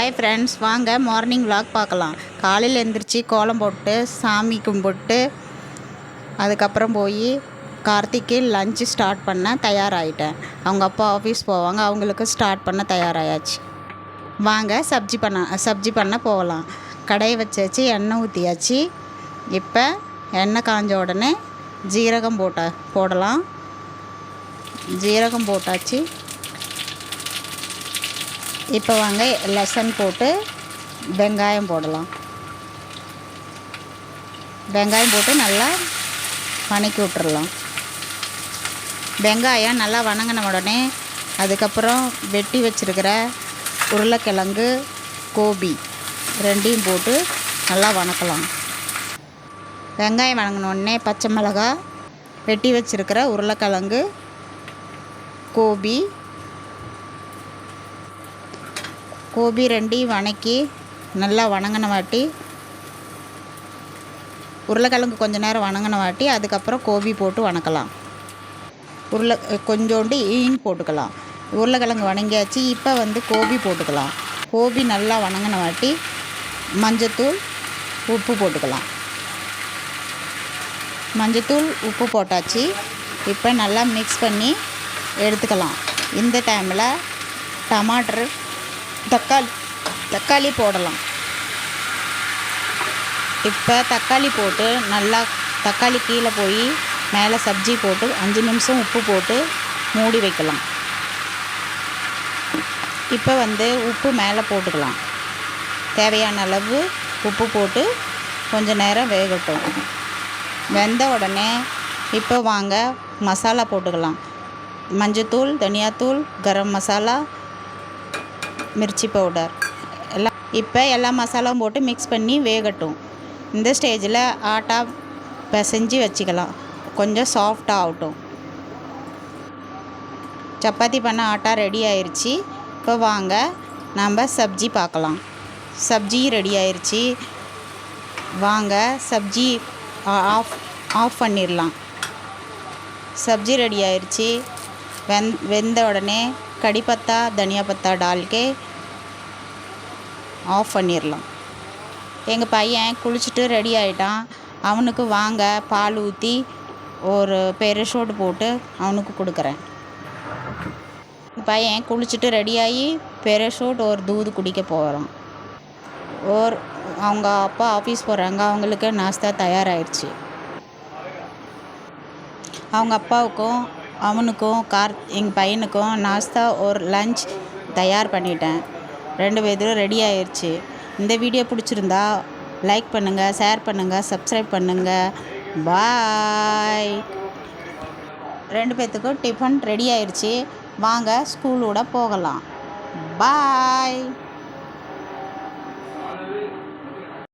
Hi friends, வாங்க morning vlog பார்க்கலாம். காலையில் எழுந்திரிச்சி கோலம் போட்டு சாமி கும்பிட்டு அதுக்கப்புறம் போய் கார்த்திக்கு லஞ்சு ஸ்டார்ட் பண்ண தயாராகிட்டேன். அவங்க அப்பா ஆஃபீஸ் போவாங்க, அவங்களுக்கு ஸ்டார்ட் பண்ண தயாராகியாச்சு. வாங்க சப்ஜி பண்ண போகலாம். கடையை வச்சாச்சு, எண்ணெய் ஊற்றியாச்சு. இப்போ எண்ணெய் காஞ்ச உடனே ஜீரகம் போடலாம். ஜீரகம் போட்டாச்சு. இப்போ வாங்க லெசன் போட்டு வெங்காயம் போடலாம். வெங்காயம் போட்டு நல்லா வணக்கி விட்டுறலாம். வெங்காயம் நல்லா வணங்கின உடனே அதுக்கப்புறம் வெட்டி வச்சுருக்கிற உருளைக்கிழங்கு, கோபி ரெண்டையும் போட்டு நல்லா வணக்கலாம். வெங்காயம் வணங்கின உடனே பச்சை மிளகாய், வெட்டி வச்சுருக்கிற உருளைக்கிழங்கு, கோபி ரெண்டையும் வணக்கி நல்லா வணங்கின வாட்டி உருளைக்கிழங்கு கொஞ்சம் நேரம் வணங்கின வாட்டி அதுக்கப்புறம் கோபி போட்டு வணக்கலாம். கொஞ்சோண்டு ஈன் போட்டுக்கலாம். உருளைக்கிழங்கு வணங்கியாச்சு. இப்போ கோபி போட்டுக்கலாம். கோபி நல்லா வணங்கின வாட்டி மஞ்சத்தூள், உப்பு போட்டுக்கலாம். மஞ்சத்தூள், உப்பு போட்டாச்சு. இப்போ நல்லா மிக்ஸ் பண்ணி எடுத்துக்கலாம். இந்த டைமில் டமாட்டர், தக்காளி போடலாம். இப்போ தக்காளி போட்டு நல்லா தக்காளி கீழே போய் மேலே சப்ஜி போட்டு 5 நிமிஷம் உப்பு போட்டு மூடி வைக்கலாம். இப்போ உப்பு மேலே போட்டுக்கலாம். தேவையான அளவு உப்பு போட்டு கொஞ்சம் நேரம் வேகட்டும். வெந்த உடனே இப்போ வாங்க மசாலா போட்டுக்கலாம். மஞ்சத்தூள், தனியாத்தூள், கரம் மசாலா, மிர்ச்சி பவுடர் எல்லாம். இப்போ எல்லா மசாலாவும் போட்டு மிக்ஸ் பண்ணி வேகட்டும். இந்த ஸ்டேஜில் ஆட்டா பிசைஞ்சு வச்சுக்கலாம். கொஞ்சம் சாஃப்டாக ஆகட்டும். சப்பாத்தி பண்ண ஆட்டா ரெடி ஆயிடுச்சு. இப்போ வாங்க நம்ம சப்ஜி பார்க்கலாம். சப்ஜி ரெடி ஆயிடுச்சு. வாங்க சப்ஜி ஆஃப் பண்ணிடலாம். சப்ஜி ரெடி ஆயிடுச்சு. வெந்த உடனே கடி பத்தா, தனியா பத்தா டால்கே ஆஃப் பண்ணிடலாம். எங்கள் பையன் குளிச்சுட்டு ரெடி ஆகிட்டான். அவனுக்கு வாங்க பால் ஊற்றி ஒரு பேரஷூட் போட்டு அவனுக்கு கொடுக்குறேன். பையன் குளிச்சுட்டு ரெடியாகி பேரஷூட் ஒரு தூது குடிக்க போகிறான். அவங்க அப்பா ஆஃபீஸ் போகிறாங்க, அவங்களுக்கு நாஸ்தா தயாராகிடுச்சு. அவங்க அப்பாவுக்கும் அவனுக்கும் எங்கள் பையனுக்கும் நாஸ்தா ஒரு லஞ்ச் தயார் பண்ணிட்டேன். 2 பேரும் ரெடி ஆயிடுச்சு. இந்த வீடியோ பிடிச்சிருந்தா லைக் பண்ணுங்கள், ஷேர் பண்ணுங்கள், சப்ஸ்கிரைப் பண்ணுங்கள். பாய். 2 பேர்த்துக்கும் டிஃபன் ரெடி ஆயிடுச்சு. வாங்க ஸ்கூலோட போகலாம். பாய்.